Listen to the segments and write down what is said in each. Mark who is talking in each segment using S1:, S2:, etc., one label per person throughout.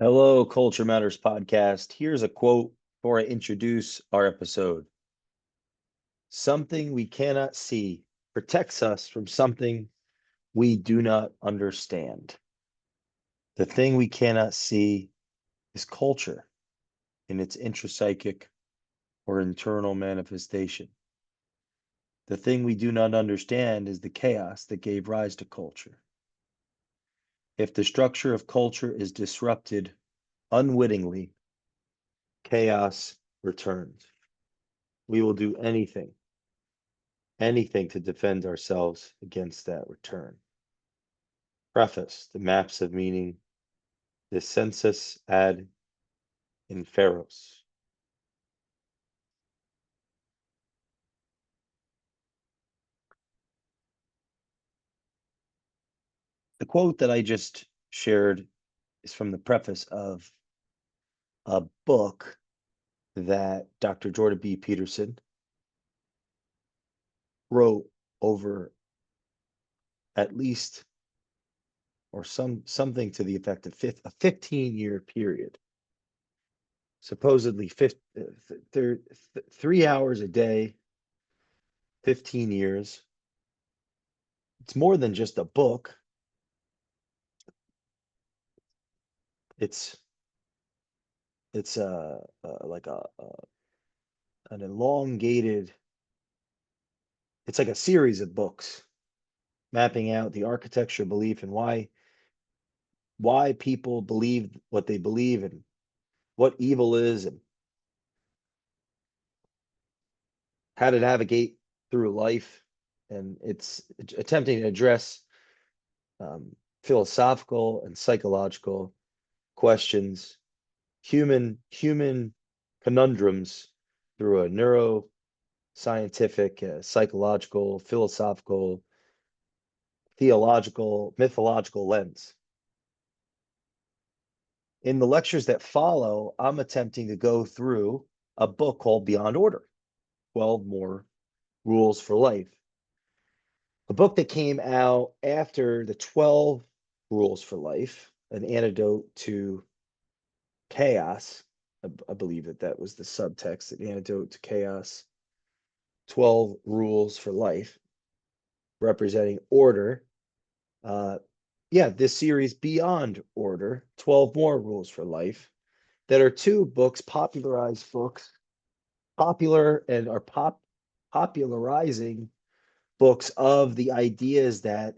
S1: Hello, Culture Matters podcast. Here's a quote before I introduce our episode. Something we cannot see protects us from something we do not understand. The thing we cannot see is culture in its intrapsychic or internal manifestation. The thing we do not understand is the chaos that gave rise to culture. If the structure of culture is disrupted unwittingly, chaos returns. We will do anything to defend ourselves against that return. Preface: the maps of meaning, the census ad inferos. The quote that I just shared is from the preface of a book that Dr. Jordan B. Peterson wrote over at least, or something to the effect of a 15-year period. Supposedly 3 hours a day, 15 years. It's more than just a book. It's like an elongated. It's like a series of books mapping out the architecture of belief and why people believe what they believe and what evil is and how to navigate through life. And it's attempting to address philosophical and psychological questions, human conundrums through a neuroscientific, psychological, philosophical, theological, mythological lens. In the lectures that follow, I'm attempting to go through a book called Beyond Order, 12 More Rules for Life. A book that came out after the 12 Rules for Life, an antidote to chaos. I believe that was the subtext, an antidote to chaos. 12 Rules for Life, representing order. This series Beyond Order, 12 More Rules for Life, that are two books, popularized books, popular and are popularizing books of the ideas that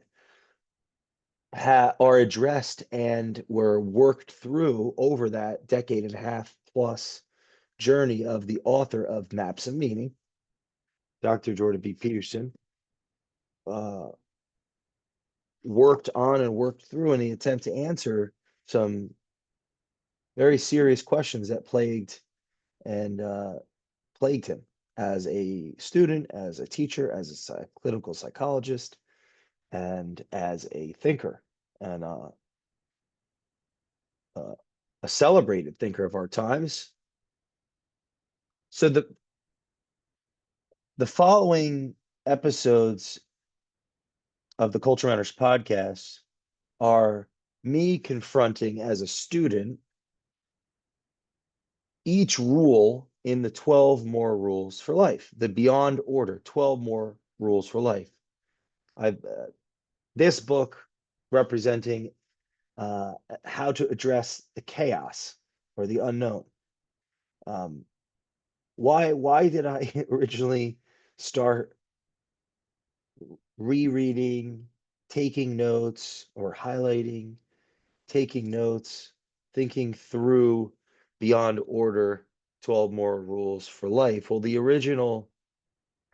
S1: are addressed and were worked through over that decade and a half plus journey of the author of Maps of Meaning, Dr. Jordan B. Peterson, uh, worked on and worked through in the attempt to answer some very serious questions that and plagued him as a student, as a teacher, as a clinical psychologist, and as a thinker and a celebrated thinker of our times. So the following episodes of the Culture Matters podcast are me confronting as a student each rule in the 12 more rules for life, the Beyond Order, 12 more rules for life. I've this book representing how to address the chaos or the unknown. Um, why did I originally start rereading, taking notes, or highlighting, taking notes, thinking through Beyond Order, 12 More Rules for Life? Well, the original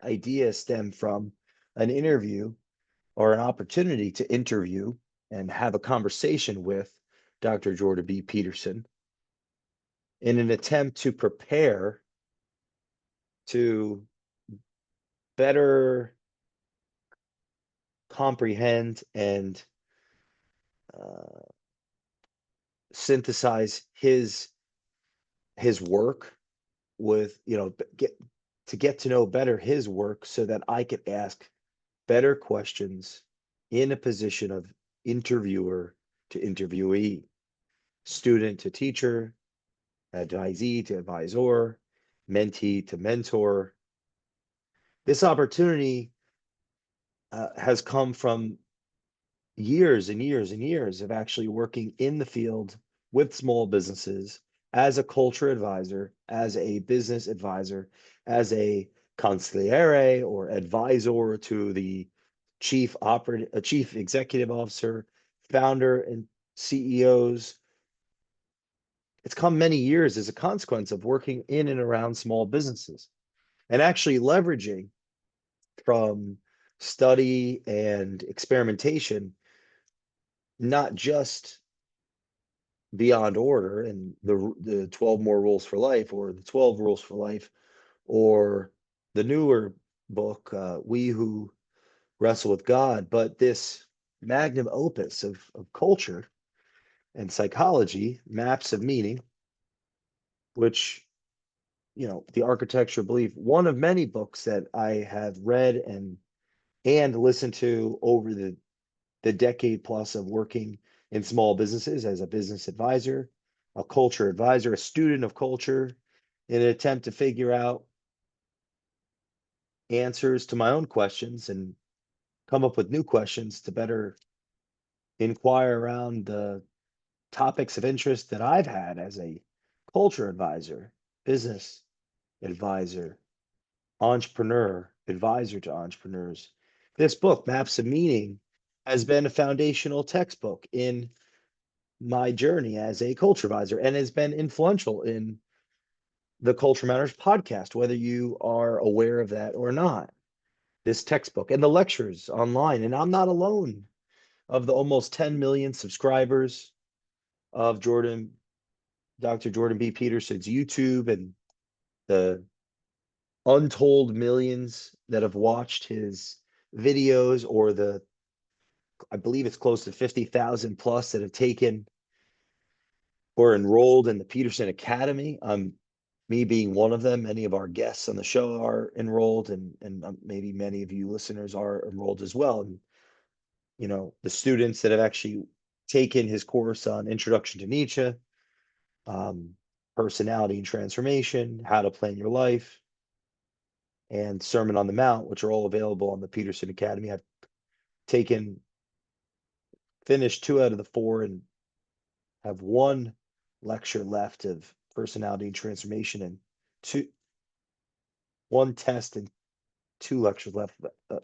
S1: idea stemmed from an interview or an opportunity to interview and have a conversation with Dr. Jordan B. Peterson in an attempt to prepare to better comprehend and uh, synthesize his work with get to know better his work so that I could ask better questions in a position of interviewer to interviewee. student to teacher, advisee to advisor, mentee to mentor. This opportunity has come from years and years and years of actually working in the field with small businesses as a culture advisor, as a business advisor, as a consigliere or advisor to the chief executive officer, founder and CEOs. It's come many years as a consequence of working in and around small businesses and actually leveraging from study and experimentation, not just Beyond Order and the 12 more rules for life or the 12 rules for life or the newer book, We Who Wrestle with God, but this magnum opus of culture and psychology, Maps of Meaning, which, the architecture of belief, one of many books that I have read and listened to over the decade plus of working in small businesses as a business advisor, a culture advisor, a student of culture, in an attempt to figure out answers to my own questions and come up with new questions to better inquire around the topics of interest that I've had as a culture advisor, business advisor, entrepreneur, advisor to entrepreneurs. This book, Maps of Meaning, has been a foundational textbook in my journey as a culture advisor and has been influential in the Culture Matters podcast, whether you are aware of that or not. This textbook and the lectures online, and I'm not alone, of the almost 10 million subscribers of Dr. Jordan B. Peterson's YouTube, and the untold millions that have watched his videos, or I believe it's close to 50,000 plus that have taken or enrolled in the Peterson Academy. Me being one of them. Many of our guests on the show are enrolled, and maybe many of you listeners are enrolled as well. And the students that have actually taken his course on Introduction to Nietzsche, um, Personality and Transformation, How to Plan Your Life, and Sermon on the Mount, which are all available on the Peterson Academy. I've finished 2 out of the 4 and have 1 lecture left of Personality and Transformation, and 1 test and 2 lectures left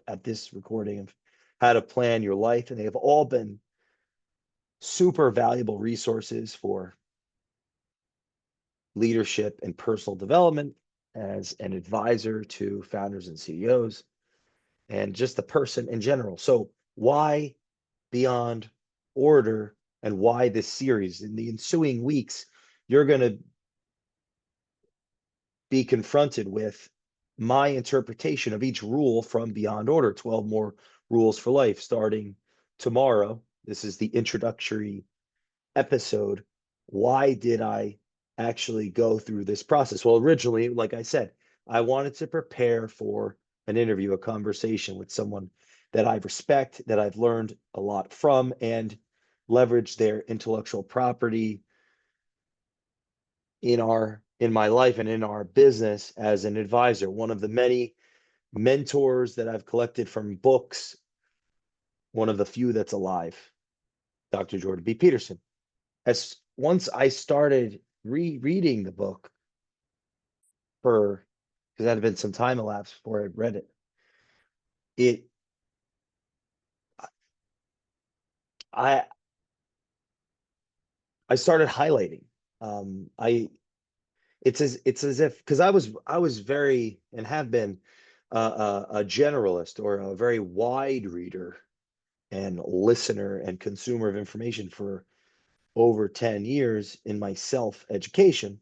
S1: at this recording of How to Plan Your Life. And they have all been super valuable resources for leadership and personal development as an advisor to founders and CEOs and just the person in general. So why Beyond Order, and why this series? In the ensuing weeks, you're going to be confronted with my interpretation of each rule from Beyond Order, 12 more rules for life, starting tomorrow. This is the introductory episode. Why did I actually go through this process? Well, originally, like I said, I wanted to prepare for an interview, a conversation with someone that I respect, that I've learned a lot from, and leverage their intellectual property in my life and in our business as an advisor. One of the many mentors that I've collected from books, one of the few that's alive, Dr. Jordan B. Peterson. As once I started rereading the book, because that had been some time elapsed before I'd read it, it I I started highlighting. I it's as if, because I was very, and have been, a generalist or a very wide reader and listener and consumer of information for over 10 years in my self education.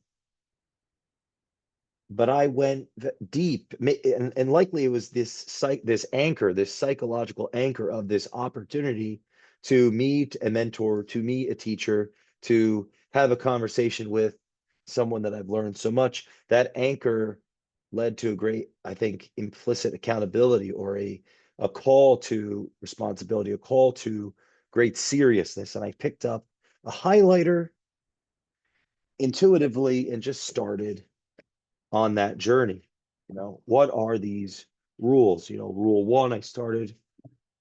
S1: But I went deep, and likely it was this anchor, this psychological anchor of this opportunity to meet a mentor, to meet a teacher, to have a conversation with someone that I've learned so much. That anchor led to a great, I think, implicit accountability, or a call to responsibility, a call to great seriousness. And I picked up a highlighter intuitively and just started on that journey. What are these rules? Rule one, I started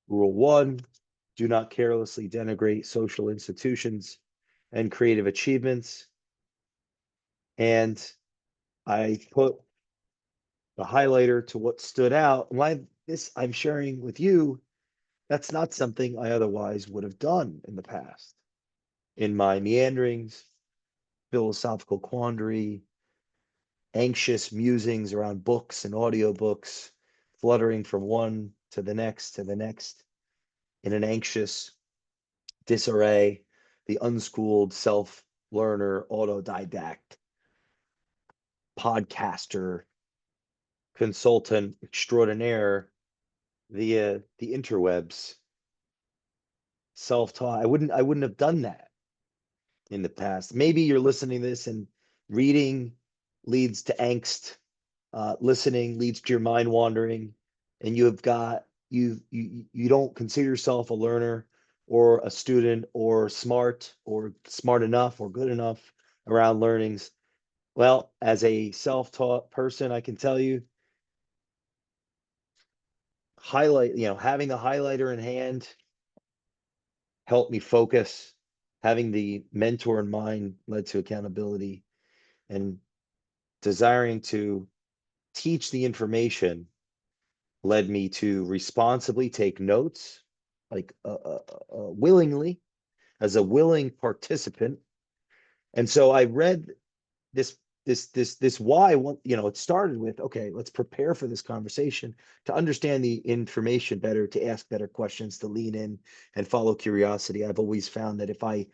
S1: rule one, do not carelessly denigrate social institutions and creative achievements. And I put the highlighter to what stood out. Why this I'm sharing with you, that's not something I otherwise would have done in the past. In my meanderings, philosophical quandary, anxious musings around books and audiobooks, fluttering from one to the next, in an anxious disarray, the unschooled self learner, autodidact, podcaster, consultant extraordinaire via the interwebs, self-taught. I wouldn't have done that in the past. Maybe you're listening to this and reading leads to angst, listening leads to your mind wandering, and you don't consider yourself a learner or a student or smart enough or good enough around learnings. Well, as a self-taught person, I can tell you, having the highlighter in hand helped me focus. Having the mentor in mind led to accountability, and desiring to teach the information led me to responsibly take notes, like willingly, as a willing participant. And so I read this this why it started with, okay, let's prepare for this conversation, to understand the information better, to ask better questions, to lean in and follow curiosity. I've always found that if I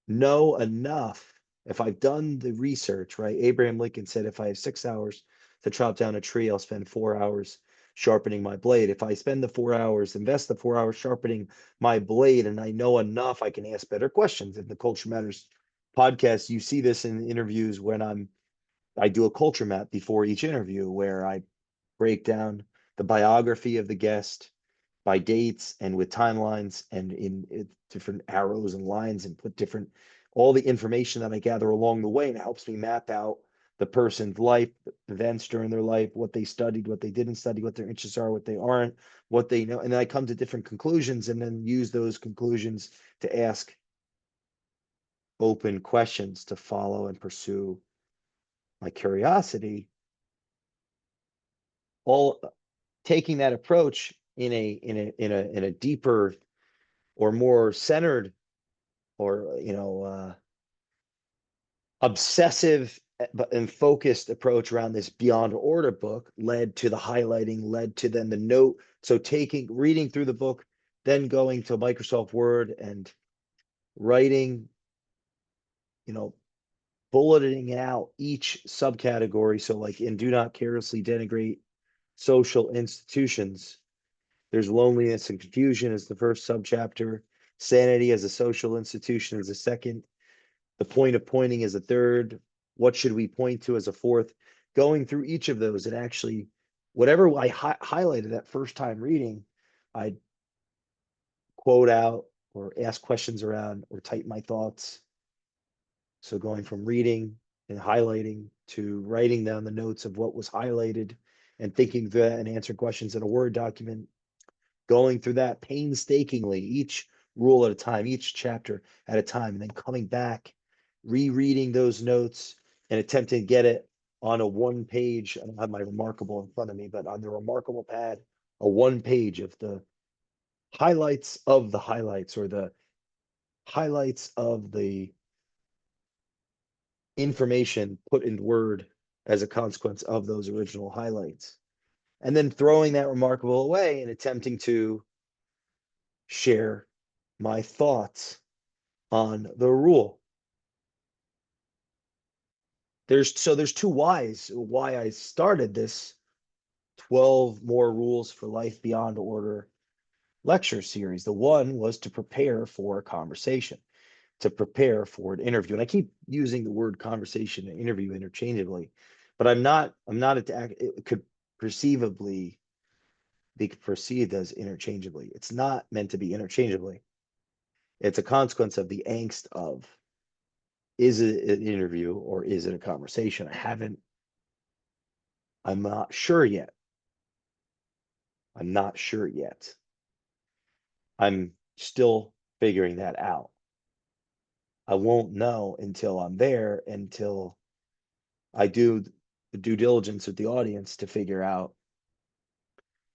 S1: know enough, if I've done the research, right? Abraham Lincoln said, if I have 6 hours to chop down a tree, I'll spend 4 hours sharpening my blade. If I spend the 4 hours, invest the 4 hours sharpening my blade, and I know enough, I can ask better questions. In the Culture Matters podcast, you see this in interviews when I do a culture map before each interview, where I break down the biography of the guest by dates and with timelines and in different arrows and lines, and put different all the information that I gather along the way, and it helps me map out the person's life, events during their life, what they studied, what they didn't study, what their interests are, what they aren't, what they know. And then I come to different conclusions, and then use those conclusions to ask open questions to follow and pursue my curiosity, all taking that approach in a deeper or more centered, or obsessive and focused approach around this Beyond Order book, led to the highlighting, led to then the note. So reading through the book, then going to Microsoft Word and writing, you know bulleting out each subcategory. So like in do not carelessly denigrate social institutions, there's loneliness and confusion as the first subchapter. Sanity as a social institution is the second. The point of pointing is a third. What should we point to as a fourth? Going through each of those, and actually, whatever I highlighted that first time reading, I'd quote out or ask questions around or type my thoughts. So going from reading and highlighting to writing down the notes of what was highlighted, and thinking through that and answering questions in a Word document, going through that painstakingly, each rule at a time, each chapter at a time, and then coming back, rereading those notes and attempting to get it on a one page. I don't have my Remarkable in front of me, but on the Remarkable pad, a one page of the highlights of the highlights, or the highlights of the information put in Word as a consequence of those original highlights. And then throwing that Remarkable away and attempting to share my thoughts on the rule. There's two whys why I started this 12 more rules for life beyond order lecture series. The one was to prepare for a conversation, to prepare for an interview. And I keep using the word conversation and interview interchangeably, but I'm not it could perceivably be perceived as interchangeably. It's not meant to be interchangeably. It's a consequence of the angst of is it an interview or is it a conversation? I'm not sure yet. I'm not sure yet. I'm still figuring that out. I won't know until I'm there, until I do the due diligence with the audience to figure out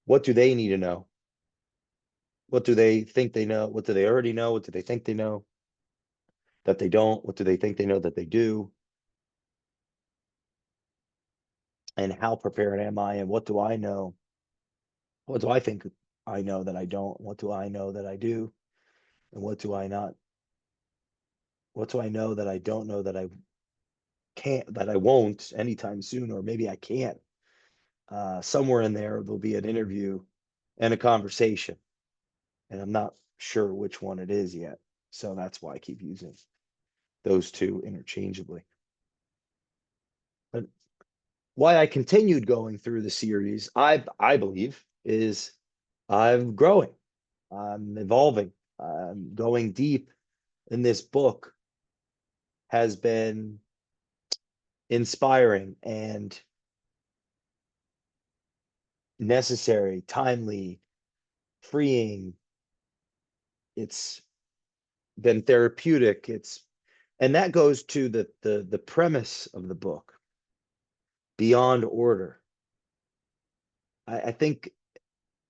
S1: what do they need to know? What do they think they know? What do they already know? What do they think they know that they don't? What do they think they know that they do? And how prepared am I? And what do I know? What do I think I know that I don't? What do I know that I do? And what do I not? What do I know that I don't know that I can't, that I won't anytime soon, or maybe I can't? Somewhere in there, there'll be an interview and a conversation, and I'm not sure which one it is yet. So that's why I keep using those two interchangeably. But why I continued going through the series, I believe, is I'm growing, I'm evolving, I'm going deep in this book has been inspiring and necessary, timely, freeing. It's been therapeutic. It's and that goes to the premise of the book, beyond order. I think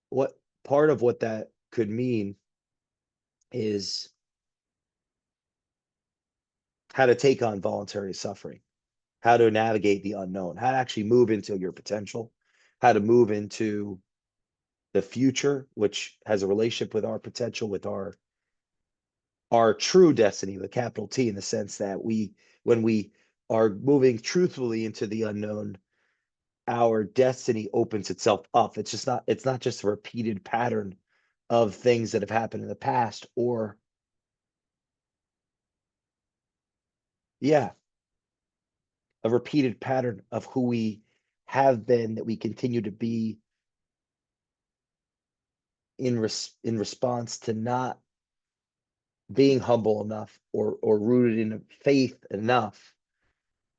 S1: what part of what that could mean is how to take on voluntary suffering, how to navigate the unknown, how to actually move into your potential, how to move into the future, which has a relationship with our potential, with our true destiny, with a capital T, in the sense that when we are moving truthfully into the unknown, our destiny opens itself up. It's not just a repeated pattern of things that have happened in the past, or yeah, a repeated pattern of who we have been, that we continue to be in response to not being humble enough, or rooted in faith enough.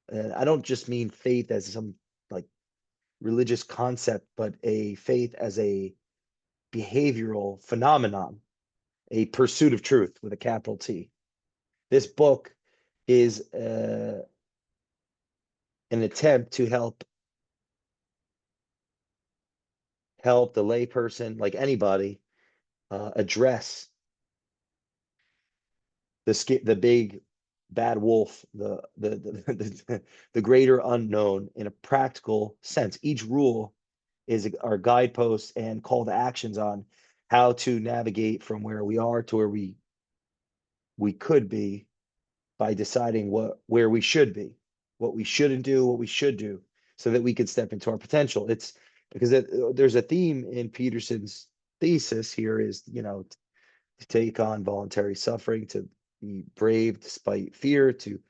S1: And I don't just mean faith as some like religious concept, but a faith as a behavioral phenomenon, a pursuit of truth with a capital T. This book is an attempt to help the layperson, like anybody, address the big bad wolf, the greater unknown in a practical sense. Each rule is our guideposts and call to actions on how to navigate from where we are to where we could be, by deciding where we should be, what we shouldn't do, what we should do, so that we could step into our potential. It's because there's a theme in Peterson's thesis here, is, to take on voluntary suffering, to be brave despite fear, to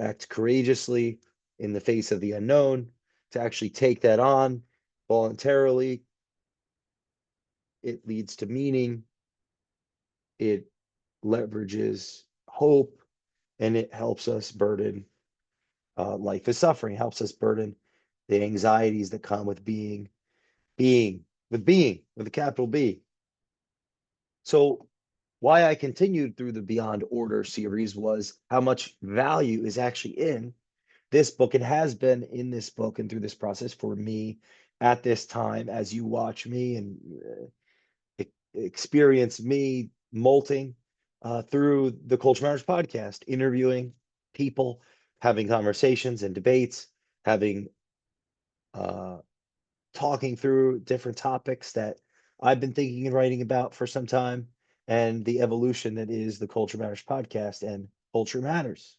S1: act courageously in the face of the unknown, to actually take that on voluntarily. It leads to meaning, it leverages hope, and it helps us burden life is suffering, helps us burden the anxieties that come with being with a capital B. So why I continued through the Beyond Order series was how much value is actually in this book. It has been in this book and through this process for me at this time, as you watch me and experience me molting through the Culture Matters podcast, interviewing people, having conversations and debates, having uh, talking through different topics that I've been thinking and writing about for some time, and the evolution that is the Culture Matters podcast and Culture Matters.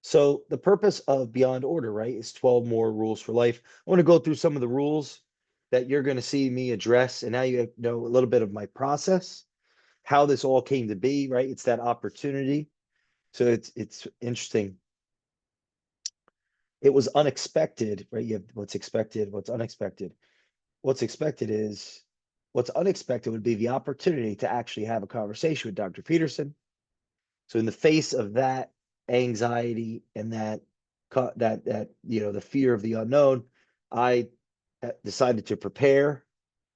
S1: So the purpose of Beyond Order, right, is 12 more rules for life. I want to go through some of the rules that you're going to see me address, and now you know a little bit of my process, how this all came to be, right? It's that opportunity. So it's interesting. It was unexpected, right? You have what's expected, what's unexpected. What's expected is what's unexpected would be the opportunity to actually have a conversation with Dr. Peterson. So in the face of that anxiety and that the fear of the unknown, I decided to prepare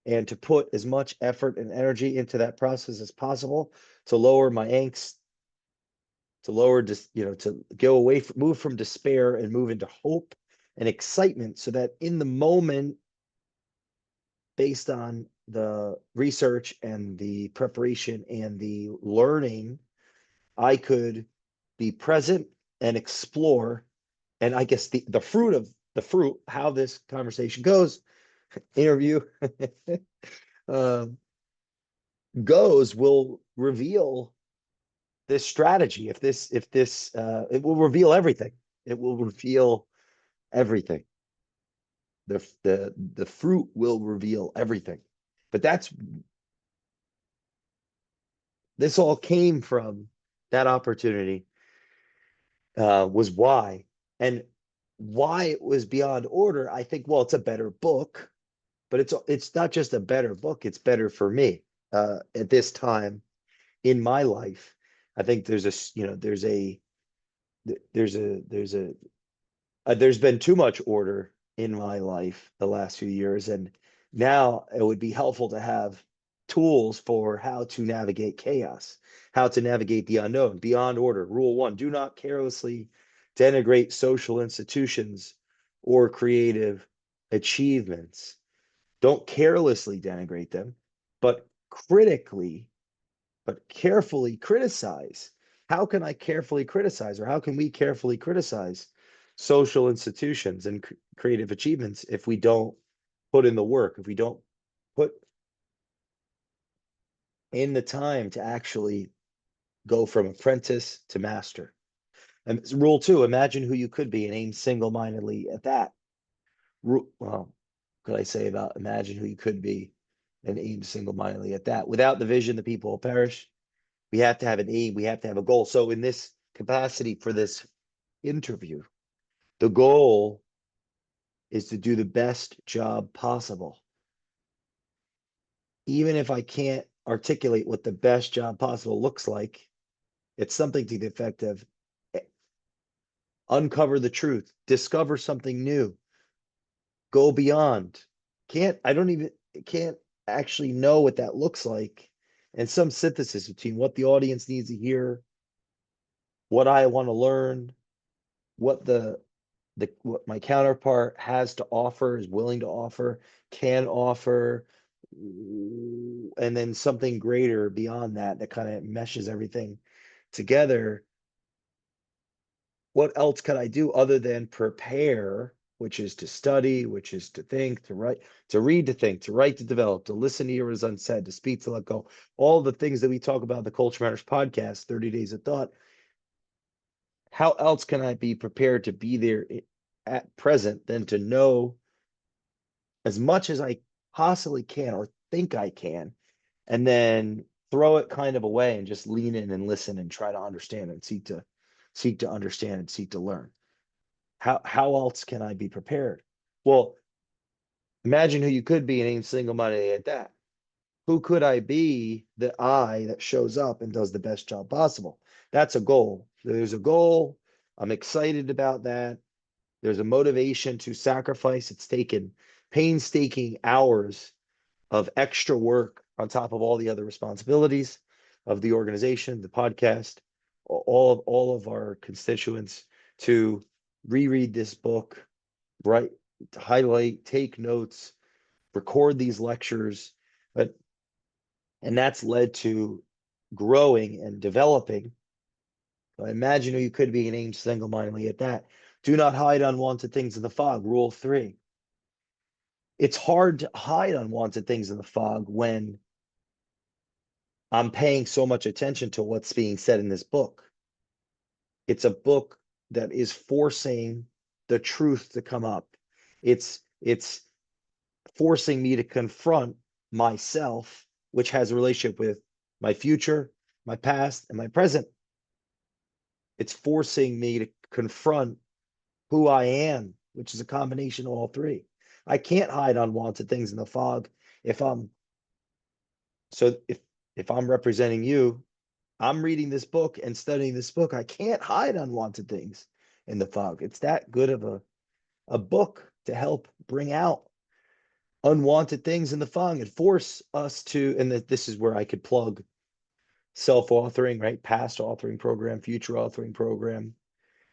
S1: and to put as much effort and energy into that process as possible to lower my angst, to lower just to go away from, move from despair and move into hope and excitement, so that in the moment, based on the research and the preparation and the learning, I could be present and explore. And I guess the fruit, how this conversation goes, interview um, goes, will reveal this strategy. If this it will reveal everything. It will reveal everything. The fruit will reveal everything. But this all came from that opportunity, was why. And why it was beyond order, I think, well, it's a better book, but it's not just a better book, it's better for me at this time in my life. I think there's been too much order in my life the last few years, and now it would be helpful to have tools for how to navigate chaos, how to navigate the unknown beyond order. Rule one: do not carelessly denigrate social institutions or creative achievements. Don't carelessly denigrate them, but critically, but carefully criticize. How can I carefully criticize, or how can we carefully criticize social institutions and creative achievements if we don't put in the work, if we don't put in the time to actually go from apprentice to master? And rule two: imagine who you could be and aim single-mindedly at that. Well, could I say about imagine who you could be and aim single-mindedly at that? Without the vision, the people will perish. We have to have an aim. We have to have a goal. So in this capacity for this interview, the goal is to do the best job possible. Even if I can't articulate what the best job possible looks like, it's something to the effect of uncover the truth, discover something new, go beyond. I don't even, can't actually know what that looks like. And some synthesis between what the audience needs to hear, what I want to learn, what what my counterpart has to offer, is willing to offer, can offer, and then something greater beyond that that kind of meshes everything together. What else could I do other than prepare, which is to study, which is to think, to write, to read, to think, to write, to develop, to listen to hear what is unsaid, to speak, to let go. All the things that we talk about in the Culture Matters podcast, 30 Days of Thought. How else can I be prepared to be there at present than to know as much as I possibly can or think I can, and then throw it kind of away and just lean in and listen and try to understand and seek to understand and seek to learn. How else can I be prepared? Well, imagine who you could be and aim single-mindedly at that. Who could I be that shows up and does the best job possible? That's a goal. There's a goal. I'm excited about that. There's a motivation to sacrifice. It's taken painstaking hours of extra work on top of all the other responsibilities of the organization, the podcast, all of our constituents, to reread this book, write, highlight, take notes, record these lectures. And that's led to growing and developing. I imagine who you could be and aim single-mindedly at that. Do not hide unwanted things in the fog. Rule three. It's hard to hide unwanted things in the fog when I'm paying so much attention to what's being said in this book. It's a book that is forcing the truth to come up. It's forcing me to confront myself, which has a relationship with my future, my past, and my present. It's forcing me to confront who I am, which is a combination of all three. I can't hide unwanted things in the fog if I'm So if I'm representing you, I'm reading this book and studying this book. I can't hide unwanted things in the fog. It's that good of a book to help bring out unwanted things in the fog and force us to, and this is where I could plug self-authoring, right? Past authoring program, future authoring program.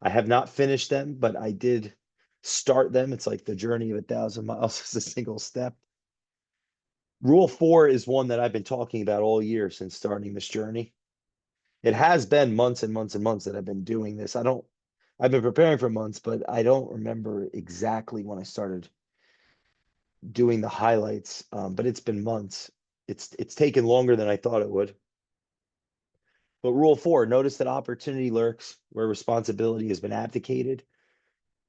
S1: I have not finished them, but I did start them. It's like the journey of 1,000 miles is a single step. Rule 4 is one that I've been talking about all year since starting this journey. It has been months and months and months that I've been doing this. I've been preparing for months, but I don't remember exactly when I started doing the highlights. But it's been months. It's taken longer than I thought it would. But rule 4, notice that opportunity lurks where responsibility has been abdicated.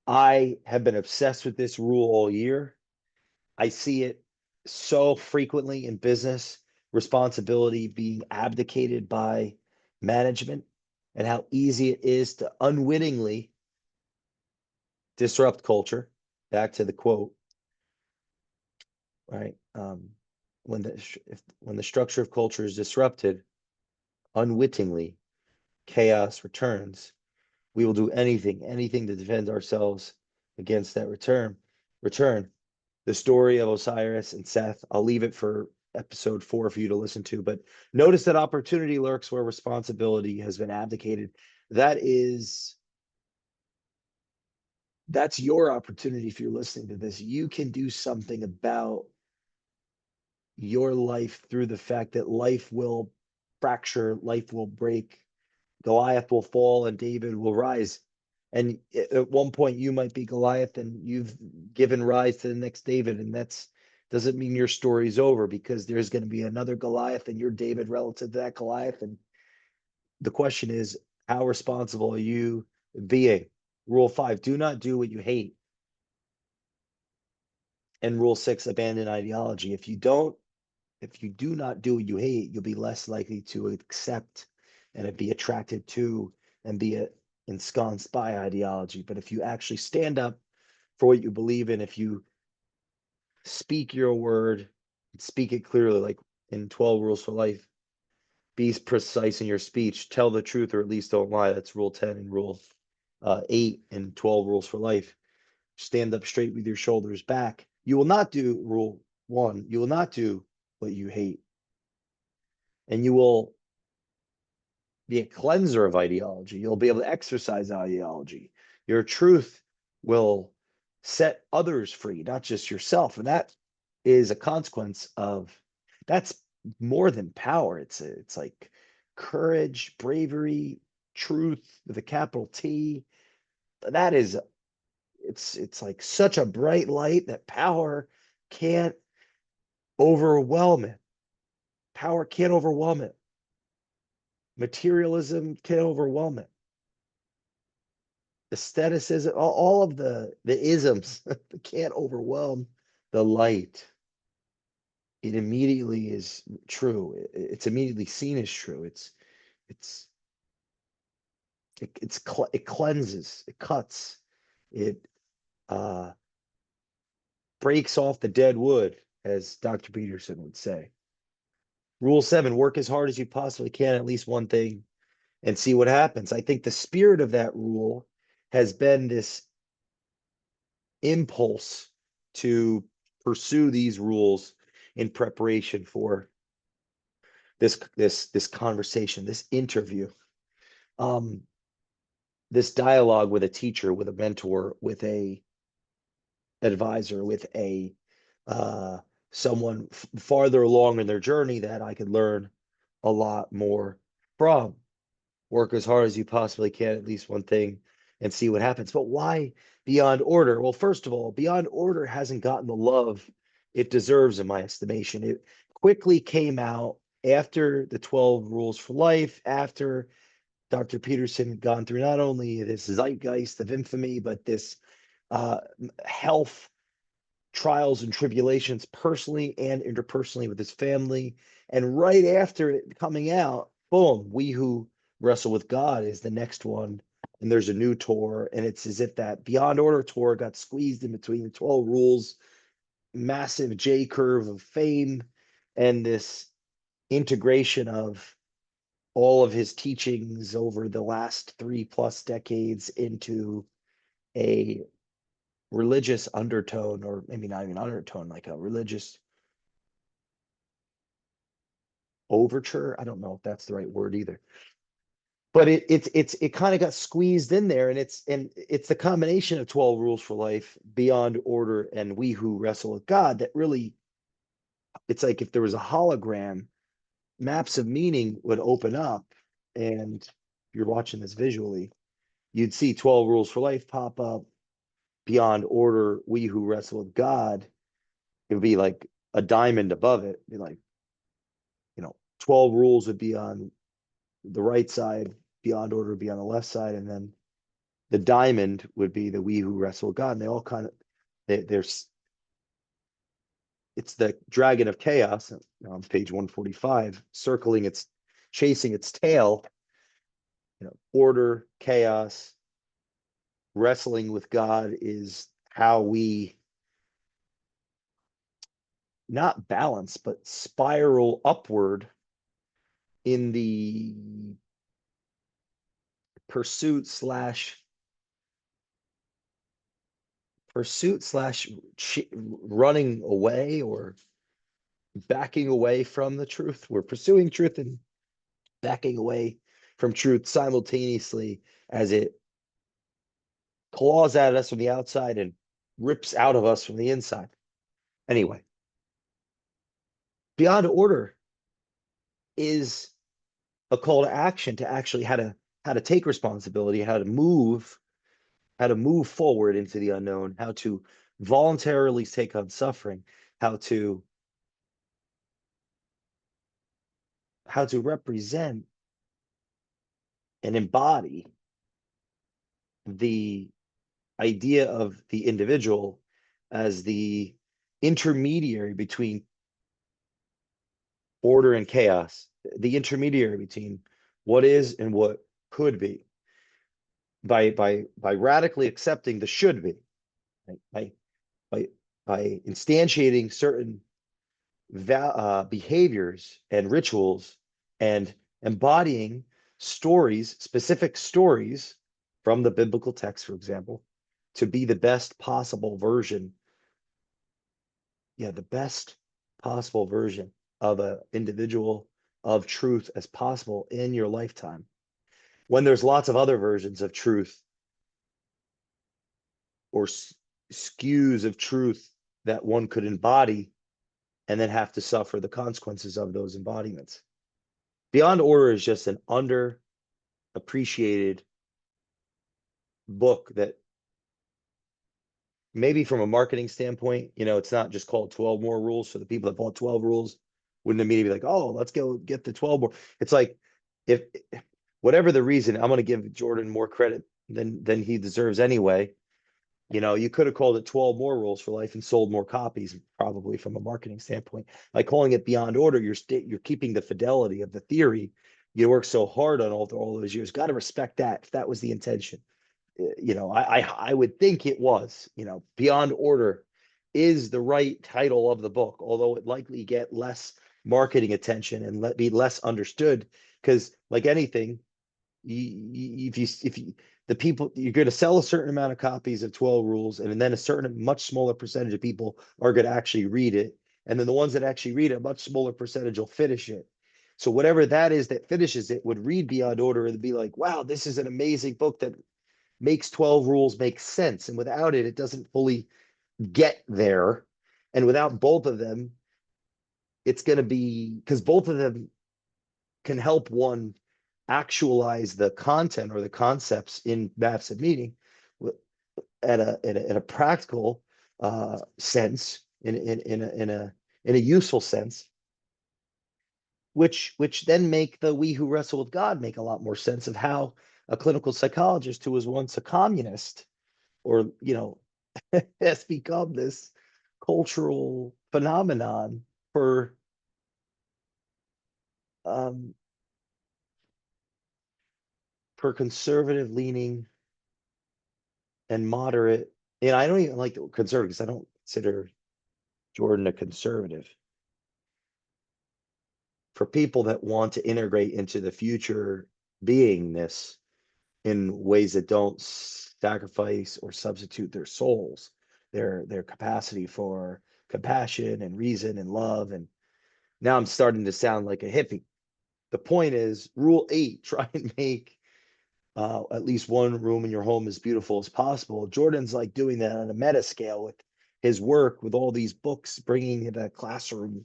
S1: I have been obsessed with this rule all year. I see it so frequently in business, responsibility being abdicated by management, and how easy it is to unwittingly disrupt culture. Back to the quote, right? When the structure of culture is disrupted, unwittingly, chaos returns. We will do anything to defend ourselves against that return. The story of Osiris and Seth, I'll leave it for episode 4 for you to listen to, but notice that opportunity lurks where responsibility has been abdicated. That's your opportunity. If you're listening to this, you can do something about your life through the fact that life will fracture, life will break, Goliath will fall and David will rise. And at one point you might be Goliath and you've given rise to the next David. And that's doesn't mean your story's over, because there's going to be another Goliath and you're David relative to that Goliath. And the question is, how responsible are you being? Rule 5, do not do what you hate. And rule 6, abandon ideology. If you do not do what you hate, you'll be less likely to accept and be attracted to and be ensconced by ideology. But if you actually stand up for what you believe in, if you speak your word, speak it clearly, like in 12 Rules for Life, be precise in your speech, tell the truth, or at least don't lie. That's rule 10 and rule 8 and 12 Rules for Life. Stand up straight with your shoulders back. You will not do rule 1. You will not do what you hate. And you will be a cleanser of ideology. You'll be able to exercise ideology. Your truth will set others free, not just yourself. And that is a consequence of that's more than power. It's like courage, bravery, truth with a capital T. That is it's like such a bright light that power can't overwhelm it. Power can't overwhelm it. Materialism can't overwhelm it. Aestheticism, all of the isms can't overwhelm the light. It immediately is true. It's immediately seen as true. It's it cleanses, it cuts, it uh, breaks off the dead wood, as Dr. Peterson would say. Rule 7: work as hard as you possibly can at least one thing and see what happens. I think the spirit of that rule has been this impulse to pursue these rules in preparation for this conversation, this interview, um, this dialogue with a teacher, with a mentor, with a advisor, with a someone farther along in their journey that I could learn a lot more from. Work as hard as you possibly can at least one thing and see what happens. But why Beyond Order? Well, first of all, Beyond Order hasn't gotten the love it deserves in my estimation. It quickly came out after the 12 Rules for Life, after Dr. Peterson had gone through not only this zeitgeist of infamy, but this uh, health trials and tribulations personally and interpersonally with his family. And right after it coming out, boom, We Who Wrestle with God is the next one. And there's a new tour. And it's as if that Beyond Order tour got squeezed in between the 12 Rules, massive J curve of fame, and this integration of all of his teachings over the last 3+ decades into a religious undertone, or maybe not even undertone, like a religious overture. I don't know if that's the right word either. But it kind of got squeezed in there, and it's the combination of 12 rules for life, beyond order, and we who wrestle with God that really, it's like if there was a hologram, maps of meaning would open up, and if you're watching this visually, you'd see 12 rules for life pop up, beyond order, we who wrestle with God. It would be like a diamond above it. It'd be like, 12 rules would be on the right side, beyond order would be on the left side, and then the diamond would be the we who wrestle with God. And they all kind of, there's, it's the dragon of chaos on page 145, circling its, chasing its tail, order, chaos, wrestling with God is how we not balance, but spiral upward in the pursuit slash running away, or backing away from the truth. We're pursuing truth and backing away from truth simultaneously, as it claws at us from the outside and rips out of us from the inside. Anyway, beyond order is a call to action, to actually how to take responsibility, how to move forward into the unknown, how to voluntarily take on suffering, how to represent and embody the idea of the individual as the intermediary between order and chaos, the intermediary between what is and what could be, by radically accepting the should be, right? by by instantiating certain behaviors and rituals, and embodying stories, specific stories from the biblical text, for example, to be the best possible version, the best possible version of an individual of truth as possible in your lifetime, when there's lots of other versions of truth, or skews of truth that one could embody and then have to suffer the consequences of those embodiments. Beyond Order is just an underappreciated book that, maybe from a marketing standpoint, it's not just called 12 more rules. So the people that bought 12 rules wouldn't immediately be like, oh, let's go get the 12 more. It's like, if whatever the reason, I'm going to give Jordan more credit than he deserves anyway. You could have called it 12 more rules for life and sold more copies, probably, from a marketing standpoint. By calling it Beyond Order, you're keeping the fidelity of the theory you worked so hard on all those years. Got to respect that, if that was the intention. I would think it was. Beyond Order is the right title of the book, although it likely get less marketing attention and be less understood, because, like anything, if you the people, you're going to sell a certain amount of copies of 12 rules, and then a certain much smaller percentage of people are going to actually read it, and then the ones that actually read it, a much smaller percentage will finish it. So whatever that is that finishes it would read Beyond Order and be like, wow, this is an amazing book that makes 12 rules make sense, and without it doesn't fully get there. And without both of them, it's going to be, because both of them can help one actualize the content or the concepts in maps of meaning at a practical sense, in a useful sense, which then make the we who wrestle with God make a lot more sense of how a clinical psychologist who was once a communist, or has become this cultural phenomenon for um, conservative leaning and moderate. And I don't even like the conservative, because I don't consider Jordan a conservative. for people that want to integrate into the future beingness in ways that don't sacrifice or substitute their souls, their capacity for compassion and reason and love. And now I'm starting to sound like a hippie. The point is, rule 8: try and make at least one room in your home as beautiful as possible. Jordan's like doing that on a meta scale with his work, with all these books, bringing the classroom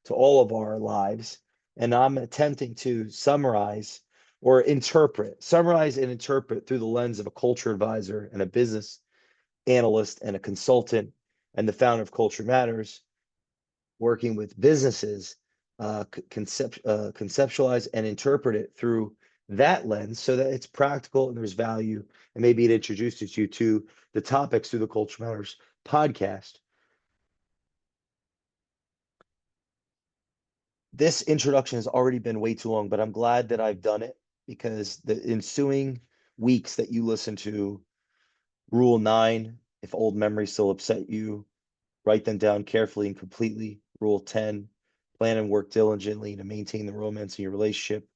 S1: to all of our lives. And I'm attempting to summarize and interpret through the lens of a culture advisor and a business analyst and a consultant and the founder of Culture Matters, working with businesses, conceptualize and interpret it through that lens so that it's practical and there's value. And maybe it introduces you to the topics through the Culture Matters podcast. This introduction has already been way too long, but I'm glad that I've done it, because the ensuing weeks that you listen to Rule 9, if old memories still upset you, write them down carefully and completely. Rule 10, plan and work diligently to maintain the romance in your relationship.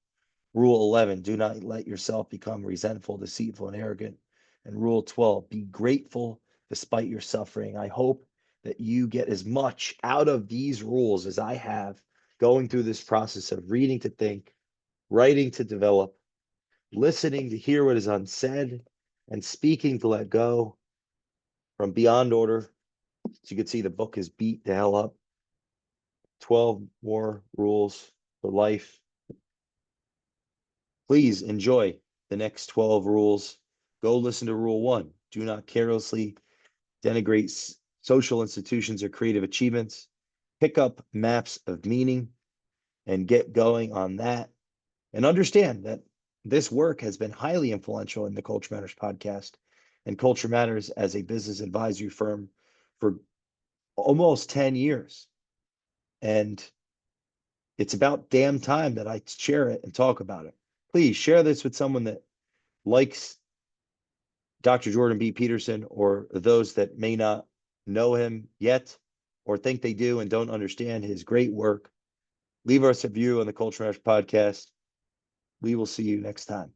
S1: Rule 11, do not let yourself become resentful, deceitful, and arrogant. And Rule 12, be grateful despite your suffering. I hope that you get as much out of these rules as I have going through this process of reading to think, writing to develop, listening to hear what is unsaid, and speaking to let go. From Beyond Order, as you can see, the book is beat the hell up. 12 more rules for life. Please enjoy the next 12 rules. Go listen to Rule 1. Do not carelessly denigrate social institutions or creative achievements. Pick up maps of meaning and get going on that. And understand that this work has been highly influential in the Culture Matters podcast and Culture Matters as a business advisory firm for almost 10 years. And it's about damn time that I share it and talk about it. Please share this with someone that likes Dr. Jordan B. Peterson, or those that may not know him yet or think they do and don't understand his great work. Leave us a review on the Culture Matters podcast. We will see you next time.